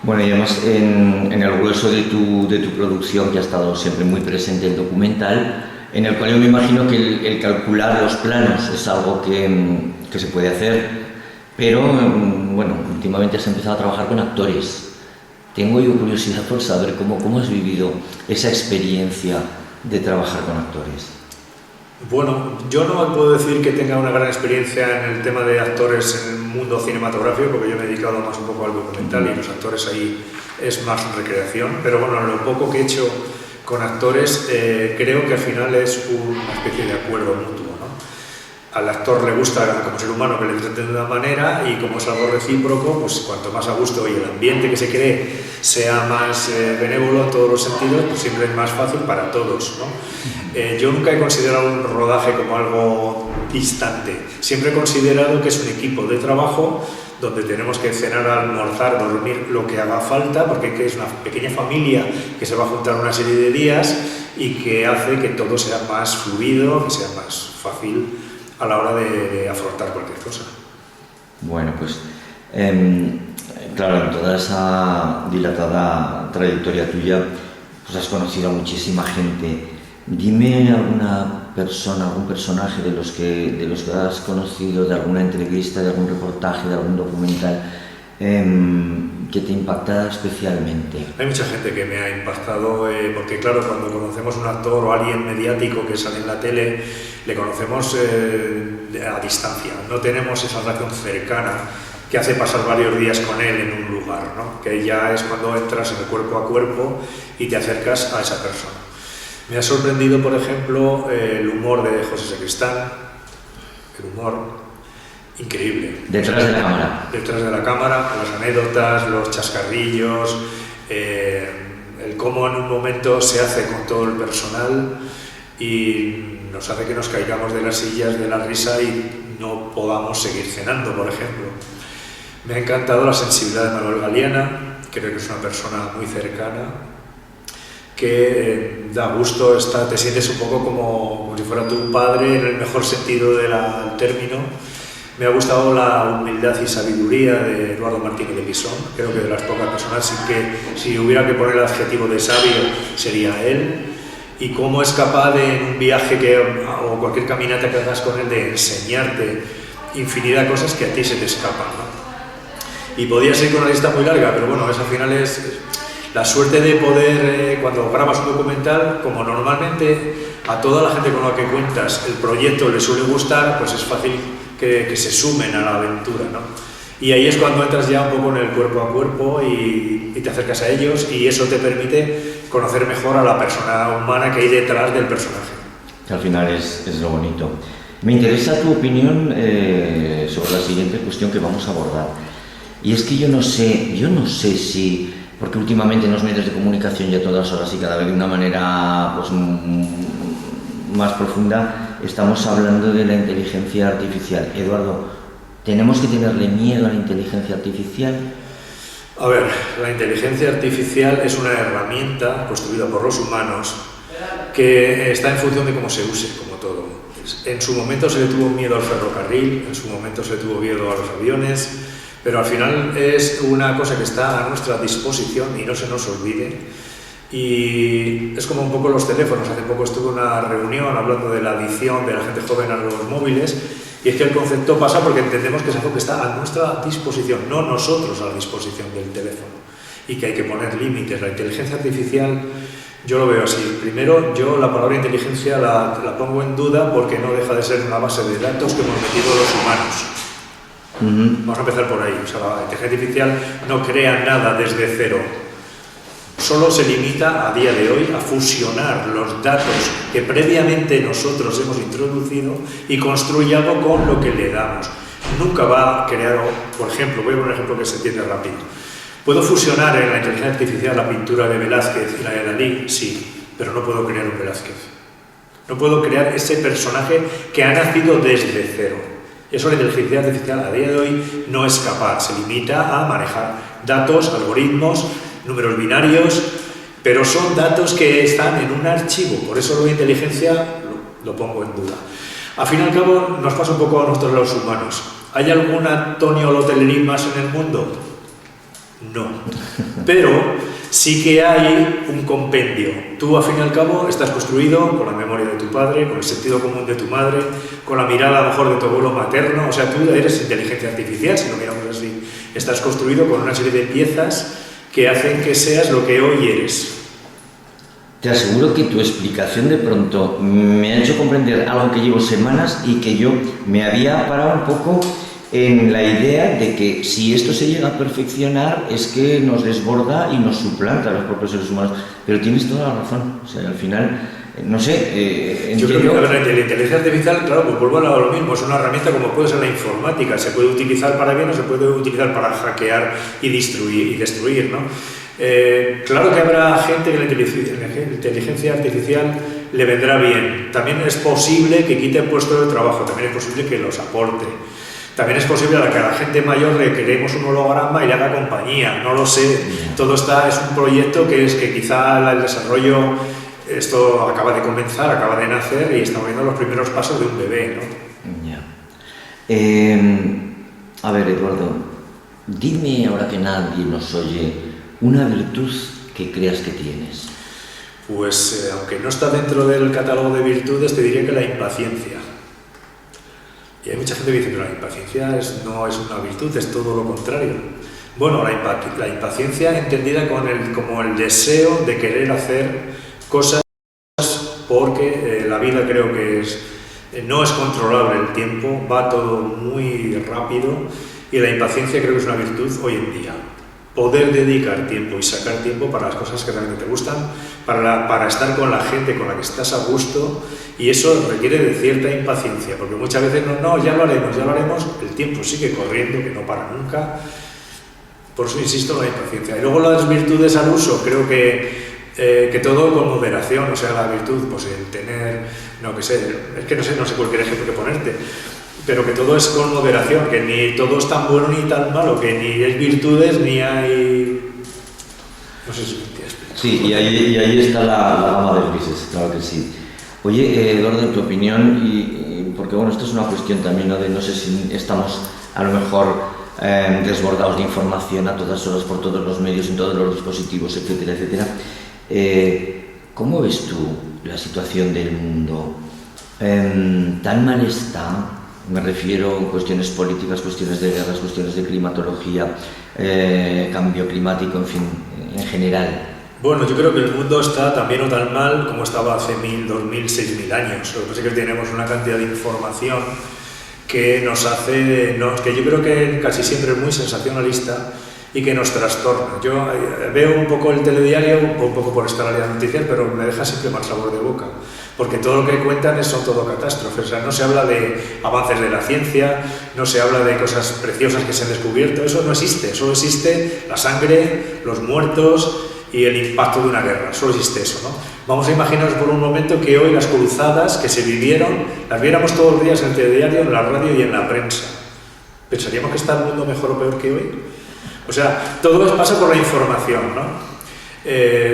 Bueno, y además en el grueso de tu producción, que ha estado siempre muy presente el documental, en el cual yo me imagino que el calcular los planos es algo que se puede hacer, pero bueno, últimamente has empezado a trabajar con actores. Tengo yo curiosidad por saber cómo has vivido esa experiencia de trabajar con actores. Bueno, yo no puedo decir que tenga una gran experiencia en el tema de actores en el mundo cinematográfico, porque yo me he dedicado más un poco al documental y los actores ahí es más recreación, pero bueno, lo poco que he hecho con actores creo que al final es una especie de acuerdo mutuo, ¿no? Al actor le gusta como ser humano que le traten de una manera, y como es algo recíproco, pues cuanto más a gusto y el ambiente que se cree sea más benévolo en todos los sentidos, pues siempre es más fácil para todos, ¿no? Yo nunca he considerado un rodaje como algo distante. Siempre he considerado que es un equipo de trabajo donde tenemos que cenar, almorzar, dormir, lo que haga falta, porque es una pequeña familia que se va a juntar una serie de días y que hace que todo sea más fluido, que sea más fácil a la hora de afrontar cualquier cosa. Bueno, pues claro, en toda esa dilatada trayectoria tuya, pues has conocido a muchísima gente. Dime alguna persona, algún personaje de los que has conocido, de alguna entrevista, de algún reportaje, de algún documental, que te impacta especialmente. Hay mucha gente que me ha impactado, porque claro, cuando conocemos a un actor o a alguien mediático que sale en la tele, le conocemos a distancia, no tenemos esa relación cercana que hace pasar varios días con él en un lugar, ¿no? Que ya es cuando entras en el cuerpo a cuerpo y te acercas a esa persona. Me ha sorprendido, por ejemplo, el humor de José Sacristán, el humor increíble. Detrás de la cámara. Detrás de la cámara, las anécdotas, los chascarrillos, el cómo en un momento se hace con todo el personal y nos hace que nos caigamos de las sillas de la risa y no podamos seguir cenando, por ejemplo. Me ha encantado la sensibilidad de Manuel Galiana, creo que es una persona muy cercana, que da gusto, te sientes un poco como si fuera tu padre en el mejor sentido del término. Me ha gustado la humildad y sabiduría de Eduardo Martínez de Pisón, creo que de las pocas personas que si hubiera que poner el adjetivo de sabio sería él, y cómo es capaz de en un viaje o cualquier caminata que hagas con él de enseñarte infinidad de cosas que a ti se te escapan, ¿no? Y podía ser con una lista muy larga, pero bueno, esa al final es la suerte de poder, cuando grabas un documental, como normalmente a toda la gente con la que cuentas el proyecto le suele gustar, pues es fácil que se sumen a la aventura, ¿no? Y ahí es cuando entras ya un poco en el cuerpo a cuerpo y te acercas a ellos y eso te permite conocer mejor a la persona humana que hay detrás del personaje. Al final es lo bonito. Me interesa tu opinión sobre la siguiente cuestión que vamos a abordar. Y es que yo no sé si, porque últimamente en los medios de comunicación y a todas horas y cada vez de una manera pues, más profunda, estamos hablando de la inteligencia artificial. Eduardo, ¿tenemos que tenerle miedo a la inteligencia artificial? A ver, la inteligencia artificial es una herramienta construida por los humanos que está en función de cómo se use, como todo. En su momento se le tuvo miedo al ferrocarril, en su momento se le tuvo miedo a los aviones, pero al final es una cosa que está a nuestra disposición y no se nos olvide. Y es como un poco los teléfonos. Hace poco estuve en una reunión hablando de la adicción de la gente joven a los móviles y es que el concepto pasa porque entendemos que es algo que está a nuestra disposición, no nosotros a la disposición del teléfono, y que hay que poner límites. La inteligencia artificial yo lo veo así. Primero, yo la palabra inteligencia la pongo en duda porque no deja de ser una base de datos que hemos metido los humanos. Vamos a empezar por ahí. O sea, la inteligencia artificial no crea nada desde cero. Solo se limita a día de hoy a fusionar los datos que previamente nosotros hemos introducido y construye algo con lo que le damos. Nunca va a crear, por ejemplo, voy a poner un ejemplo que se entiende rápido. ¿Puedo fusionar en la inteligencia artificial la pintura de Velázquez y la de Dalí? Sí, pero no puedo crear un Velázquez. No puedo crear ese personaje que ha nacido desde cero. Eso la inteligencia artificial a día de hoy no es capaz. Se limita a manejar datos, algoritmos, números binarios, pero son datos que están en un archivo, por eso la inteligencia lo pongo en duda. Al fin y al cabo nos pasa un poco a nosotros los humanos. ¿Hay algún Antonio Lotellerín más en el mundo? No, pero sí que hay un compendio. Tú al fin y al cabo estás construido con la memoria de tu padre, con el sentido común de tu madre, con la mirada a lo mejor de tu abuelo materno, o sea, tú eres inteligencia artificial, si lo miramos así. Estás construido con una serie de piezas que hacen que seas lo que hoy eres. Te aseguro que tu explicación de pronto me ha hecho comprender algo que llevo semanas y que yo me había parado un poco en la idea de que si esto se llega a perfeccionar es que nos desborda y nos suplanta a los propios seres humanos. Pero tienes toda la razón. O sea, al final, no sé... Yo creo que la inteligencia artificial, claro, pues vuelvo a lo mismo, es una herramienta como puede ser la informática, se puede utilizar para bien o se puede utilizar para hackear y destruir, ¿no? Claro que habrá gente que la inteligencia artificial le vendrá bien. También es posible que quite puestos de trabajo, también es posible que los aporte. También es posible que a la gente mayor le creemos un holograma y le haga compañía, no lo sé. Todo es un proyecto que quizá el desarrollo, esto acaba de comenzar, acaba de nacer y estamos viendo los primeros pasos de un bebé, ¿no? Ya. A ver, Eduardo, dime, ahora que nadie nos oye, una virtud que creas que tienes. Pues aunque no está dentro del catálogo de virtudes, te diría que la impaciencia. Y hay mucha gente que dice, pero la impaciencia no es una virtud, es todo lo contrario. Bueno, la impaciencia entendida como el deseo de querer hacer cosas porque la vida creo que no es controlable el tiempo, va todo muy rápido y la impaciencia creo que es una virtud hoy en día. poder dedicar tiempo y sacar tiempo para las cosas que realmente te gustan, para estar con la gente con la que estás a gusto, y eso requiere de cierta impaciencia, porque muchas veces no, ya lo haremos, el tiempo sigue corriendo, que no para nunca, por eso insisto en la impaciencia. Y luego las virtudes al uso, creo que todo con moderación, o sea, la virtud, pues el tener, no sé cualquier ejemplo que ponerte, pero que todo es con moderación, que ni todo es tan bueno ni tan malo, que ni hay virtudes ni hay... No sé si me entiendes. Sí, y ahí está la gama de grises, claro que sí. Oye, Eduardo, en tu opinión, y porque bueno, esto es una cuestión también, ¿no? De no sé si estamos a lo mejor desbordados de información a todas horas por todos los medios, en todos los dispositivos, etcétera, etcétera. ¿Cómo ves tú la situación del mundo? ¿Tan mal está? Me refiero a cuestiones políticas, cuestiones de guerras, cuestiones de climatología, cambio climático, en fin, en general. Bueno, yo creo que el mundo está tan bien o tan mal como estaba hace 1000, 2000, 6000 años. Lo que pasa es que tenemos una cantidad de información que nos hace, que yo creo que casi siempre es muy sensacionalista y que nos trastorna. Yo veo un poco el telediario, un poco por estar en las noticias, pero me deja siempre mal sabor de boca, porque todo lo que cuentan son todo catástrofes. O sea, no se habla de avances de la ciencia, no se habla de cosas preciosas que se han descubierto, eso no existe, solo existe la sangre, los muertos y el impacto de una guerra, solo existe eso, ¿no? Vamos a imaginarnos por un momento que hoy las cruzadas que se vivieron, las viéramos todos los días en el telediario, en la radio y en la prensa. ¿Pensaríamos que está el mundo mejor o peor que hoy? O sea, todo pasa por la información, ¿no?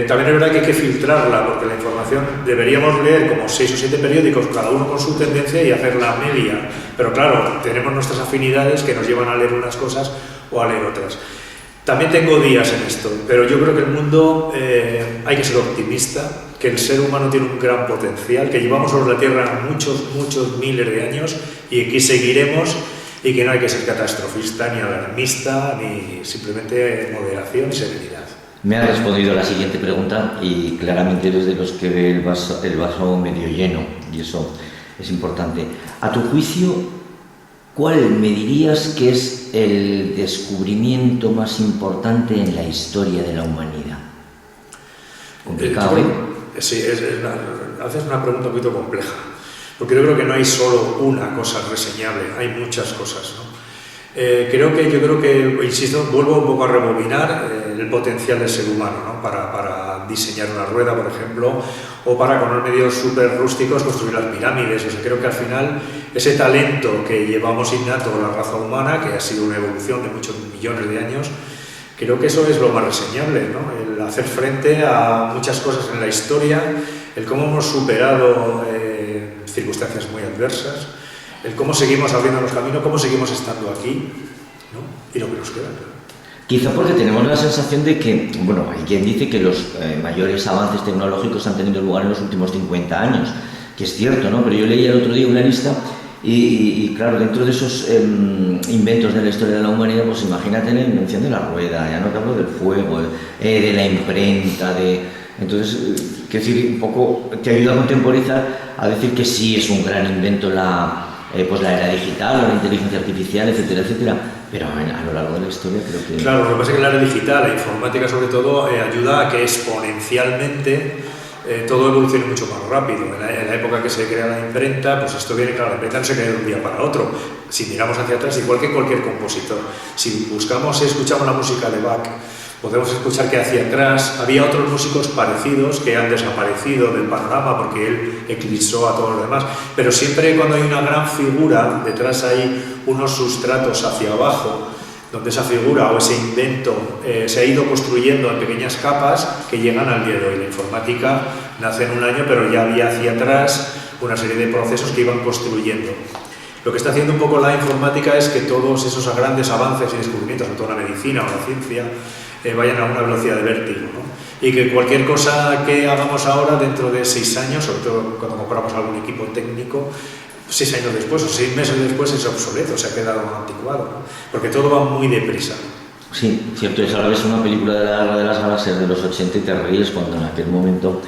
También es verdad que hay que filtrarla, porque la información deberíamos leer como 6 o 7 periódicos, cada uno con su tendencia, y hacer la media. Pero claro, tenemos nuestras afinidades que nos llevan a leer unas cosas o a leer otras. También tengo días en esto, pero yo creo que el mundo hay que ser optimista, que el ser humano tiene un gran potencial, que llevamos sobre la Tierra muchos miles de años y aquí seguiremos, y que no hay que ser catastrofista, ni alarmista, ni simplemente moderación y serenidad. Me ha respondido la siguiente pregunta y claramente eres de los que ve el vaso medio lleno, y eso es importante. A tu juicio, ¿cuál me dirías que es el descubrimiento más importante en la historia de la humanidad? Complicado, ¿eh? Sí, haces una pregunta un poquito compleja, porque yo creo que no hay solo una cosa reseñable, hay muchas cosas, ¿no? Yo creo que, insisto, vuelvo un poco a rebobinar el potencial del ser humano, ¿no? Para diseñar una rueda, por ejemplo, o para con unos medios súper rústicos construir las pirámides. O sea, creo que al final ese talento que llevamos innato la raza humana, que ha sido una evolución de muchos millones de años, creo que eso es lo más reseñable, ¿no? El hacer frente a muchas cosas en la historia, el cómo hemos superado circunstancias muy adversas, el cómo seguimos abriendo los caminos, cómo seguimos estando aquí, ¿no? Y lo que nos queda, claro. Quizá porque tenemos la sensación de que, bueno, hay quien dice que los mayores avances tecnológicos han tenido lugar en los últimos 50 años, que es cierto, ¿no? Pero yo leí el otro día una lista y claro, dentro de esos inventos de la historia de la humanidad, pues imagínate la invención de la rueda, ya no te hablo del fuego, de la imprenta, Entonces, quiero decir, un poco te ayuda a contemporizar, a decir que sí es un gran invento la era digital, la inteligencia artificial, etcétera, etcétera, pero a lo largo de la historia creo que... Claro, lo que pasa es que la era digital, la informática sobre todo, ayuda a que exponencialmente todo evolucione mucho más rápido. En la época que se crea la imprenta, pues esto viene, claro, la imprenta no se crea de un día para otro. Si miramos hacia atrás, igual que cualquier compositor, si buscamos y escuchamos la música de Bach, podemos escuchar que hacia atrás había otros músicos parecidos que han desaparecido del panorama porque él eclipsó a todos los demás, pero siempre cuando hay una gran figura, detrás hay unos sustratos hacia abajo, donde esa figura o ese invento se ha ido construyendo en pequeñas capas que llegan al día de hoy. La informática nace en un año, pero ya había hacia atrás una serie de procesos que iban construyendo. Lo que está haciendo un poco la informática es que todos esos grandes avances y descubrimientos, sobre todo en la medicina o la ciencia, vayan a una velocidad de vértigo, ¿no? Y que cualquier cosa que hagamos ahora, dentro de 6 años, sobre todo cuando compramos algún equipo técnico, 6 años después o 6 meses después es obsoleto, se ha quedado anticuado, ¿no? Porque todo va muy deprisa. Sí, cierto es. Ahora ves una película de la Guerra de las Galaxias de los 80 y te ríes cuando en aquel momento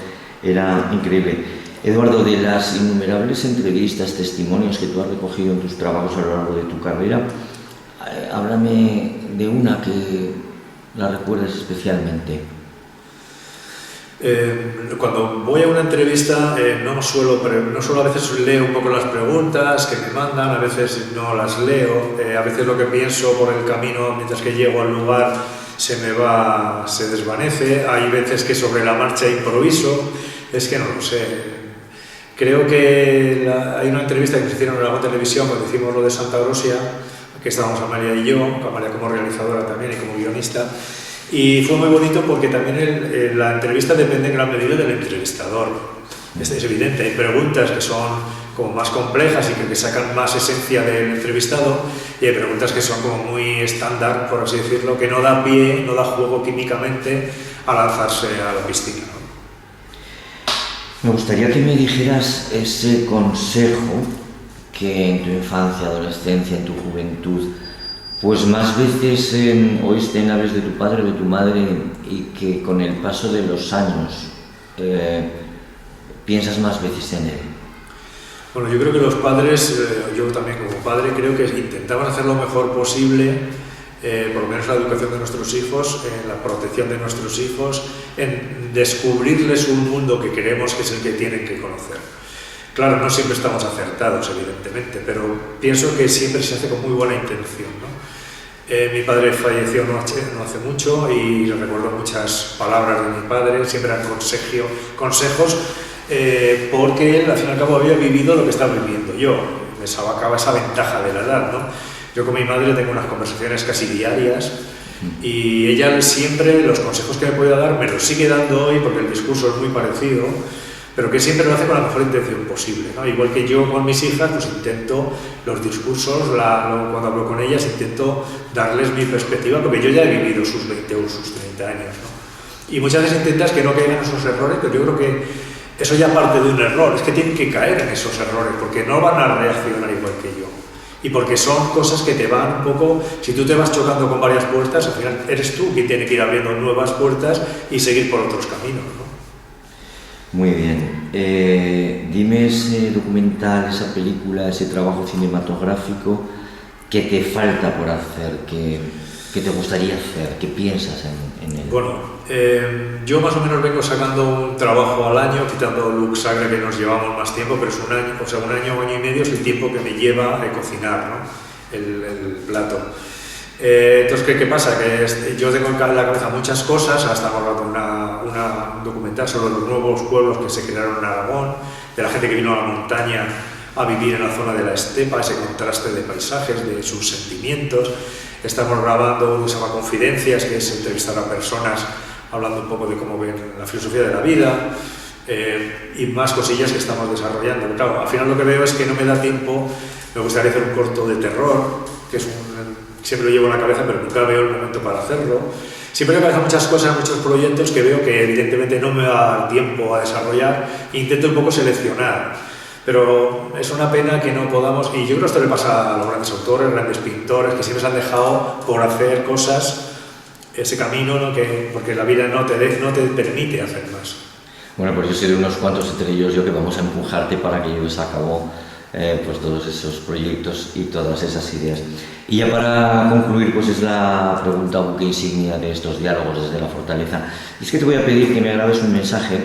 era increíble. Eduardo, de las innumerables entrevistas, testimonios que tú has recogido en tus trabajos a lo largo de tu carrera, háblame de una que la recuerdas especialmente? Cuando voy a una entrevista no suelo a veces leo un poco las preguntas que me mandan, a veces no las leo, a veces lo que pienso por el camino mientras que llego al lugar se desvanece, hay veces que sobre la marcha improviso, es que no lo sé. Creo que hay una entrevista que nos hicieron en la televisión cuando hicimos lo de Santa Rosia, que estábamos Amalia y yo, Amalia como realizadora también y como guionista, y fue muy bonito porque también la entrevista depende en gran medida del entrevistador. Es evidente, hay preguntas que son como más complejas y que sacan más esencia del entrevistado, y hay preguntas que son como muy estándar, por así decirlo, que no da pie, no da juego químicamente a lanzarse a la piscina, ¿no? Me gustaría que me dijeras ese consejo que en tu infancia, adolescencia, en tu juventud, pues más veces oíste en labios de tu padre o de tu madre y que con el paso de los años piensas más veces en él. Bueno, yo creo que los padres, yo también como padre, creo que intentaban hacer lo mejor posible, por lo menos la educación de nuestros hijos, en la protección de nuestros hijos, en descubrirles un mundo que creemos que es el que tienen que conocer. Claro, no siempre estamos acertados, evidentemente, pero pienso que siempre se hace con muy buena intención, ¿no? Mi padre falleció no hace mucho y recuerdo muchas palabras de mi padre, siempre eran consejos, porque él al fin y al cabo había vivido lo que estaba viviendo yo, me sacaba esa ventaja de la edad, ¿no? Yo con mi madre tengo unas conversaciones casi diarias y ella siempre los consejos que me podía dar me los sigue dando hoy porque el discurso es muy parecido, pero que siempre lo hace con la mejor intención posible, ¿no? Igual que yo con mis hijas, pues intento los discursos, cuando hablo con ellas, intento darles mi perspectiva, porque yo ya he vivido sus 20 o sus 30 años, ¿no? Y muchas veces intentas que no caigan esos errores, pero yo creo que eso ya parte de un error, es que tienen que caer en esos errores, porque no van a reaccionar igual que yo. Y porque son cosas que te van un poco, si tú te vas chocando con varias puertas, al final eres tú quien tiene que ir abriendo nuevas puertas y seguir por otros caminos, ¿no? Muy bien. Dime ese documental, esa película, ese trabajo cinematográfico que te falta por hacer, que te gustaría hacer, que piensas en él. Bueno, yo más o menos vengo sacando un trabajo al año, quitando Lux Sagra, que nos llevamos más tiempo, pero es un año, o sea, un año y medio es el tiempo que me lleva a cocinar, ¿no? el plato. Entonces, ¿qué pasa? Que yo tengo en la cabeza muchas cosas, hasta estamos hablando un documental sobre los nuevos pueblos que se crearon en Aragón, de la gente que vino a la montaña a vivir en la zona de la estepa, ese contraste de paisajes, de sus sentimientos. Estamos grabando uno que se llama Confidencias, que es entrevistar a personas hablando un poco de cómo ven la filosofía de la vida, y más cosillas que estamos desarrollando. Pero claro, al final lo que veo es que no me da tiempo. Me gustaría hacer un corto de terror, que es siempre lo llevo en la cabeza, pero nunca veo el momento para hacerlo. Siempre me parecen muchas cosas, muchos proyectos que veo que evidentemente no me va a dar tiempo a desarrollar, e intento un poco seleccionar. Pero es una pena que no podamos, y yo creo que esto le pasa a los grandes autores, grandes pintores, que siempre se han dejado por hacer cosas, ese camino, ¿no? Porque la vida no te permite hacer más. Bueno, pues yo soy de unos cuantos, entre ellos yo, que vamos a empujarte para que lleves a cabo pues todos esos proyectos y todas esas ideas. Y ya para concluir, pues es la pregunta buque insignia de estos diálogos desde la fortaleza. Y es que te voy a pedir que me grabes un mensaje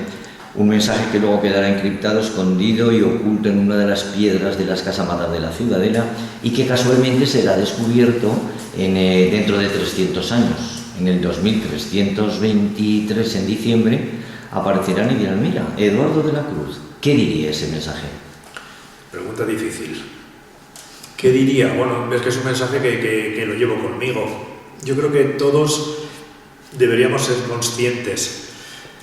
que luego quedará encriptado, escondido y oculto en una de las piedras de las casamatas de la Ciudadela y que casualmente será descubierto dentro de 300 años. En el 2323, en diciembre, aparecerá y dirán: mira, Eduardo de la Cruz. ¿Qué diría ese mensaje? Pregunta difícil. ¿Qué diría? Bueno, ves que es un mensaje que lo llevo conmigo. Yo creo que todos deberíamos ser conscientes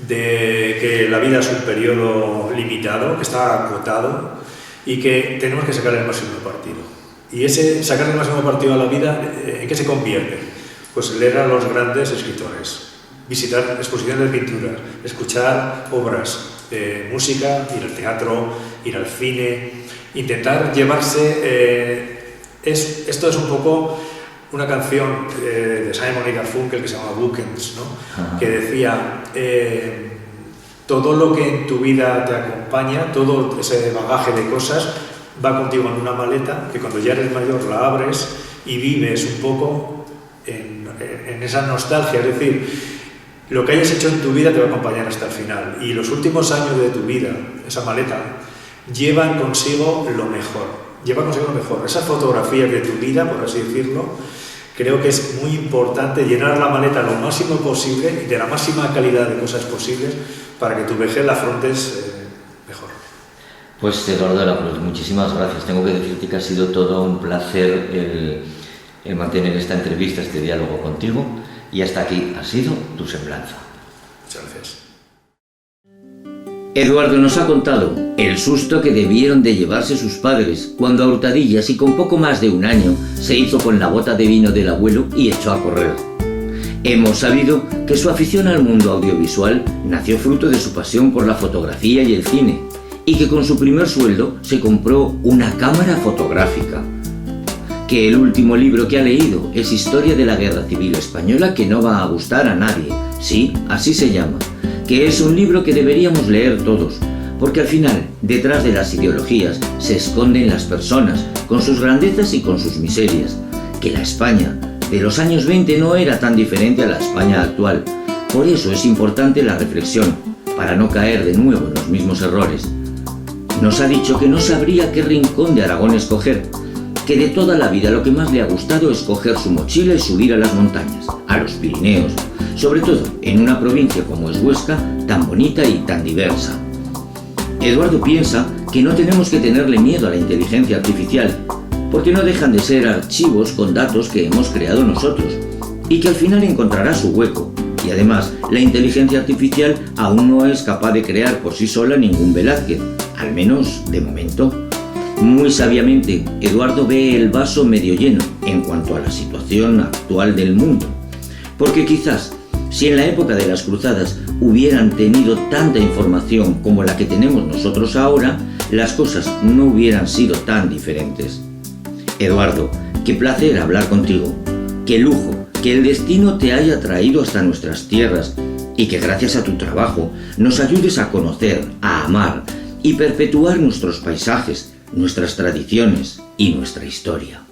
de que la vida es un periodo limitado, que está acotado y que tenemos que sacar el máximo partido. Y ese sacar el máximo partido a la vida, ¿en qué se convierte? Pues leer a los grandes escritores, visitar exposiciones de pintura, escuchar obras de música, ir al teatro, ir al cine, intentar llevarse... esto es un poco una canción de Simon y Garfunkel que se llama Bookends, ¿no? Que decía, todo lo que en tu vida te acompaña, todo ese bagaje de cosas, va contigo en una maleta que cuando ya eres mayor la abres y vives un poco en en esa nostalgia, es decir, lo que hayas hecho en tu vida te va a acompañar hasta el final, y los últimos años de tu vida, esa maleta, llevan consigo lo mejor, esas fotografías de tu vida, por así decirlo. Creo que es muy importante llenar la maleta lo máximo posible y de la máxima calidad de cosas posibles para que tu vejez la afrontes mejor. Pues Eduardo de la Cruz, muchísimas gracias. Tengo que decirte que ha sido todo un placer el mantener esta entrevista, este diálogo contigo, y hasta aquí ha sido tu semblanza. Muchas gracias. Eduardo nos ha contado el susto que debieron de llevarse sus padres cuando a hurtadillas y con poco más de un año se hizo con la bota de vino del abuelo y echó a correr. Hemos sabido que su afición al mundo audiovisual nació fruto de su pasión por la fotografía y el cine, y que con su primer sueldo se compró una cámara fotográfica. Que el último libro que ha leído es Historia de la Guerra Civil Española, que no va a gustar a nadie. Sí, así se llama. Que es un libro que deberíamos leer todos, porque al final, detrás de las ideologías, se esconden las personas, con sus grandezas y con sus miserias. Que la España de los años 20 no era tan diferente a la España actual. Por eso es importante la reflexión, para no caer de nuevo en los mismos errores. Nos ha dicho que no sabría qué rincón de Aragón escoger, que de toda la vida lo que más le ha gustado es coger su mochila y subir a las montañas, a los Pirineos, sobre todo en una provincia como es Huesca, tan bonita y tan diversa. Eduardo piensa que no tenemos que tenerle miedo a la inteligencia artificial, porque no dejan de ser archivos con datos que hemos creado nosotros, y que al final encontrará su hueco. Y además, la inteligencia artificial aún no es capaz de crear por sí sola ningún Velázquez, al menos de momento. Muy sabiamente, Eduardo ve el vaso medio lleno en cuanto a la situación actual del mundo, porque quizás, si en la época de las cruzadas hubieran tenido tanta información como la que tenemos nosotros ahora, las cosas no hubieran sido tan diferentes. Eduardo, qué placer hablar contigo, qué lujo que el destino te haya traído hasta nuestras tierras y que gracias a tu trabajo nos ayudes a conocer, a amar y perpetuar nuestros paisajes, nuestras tradiciones y nuestra historia.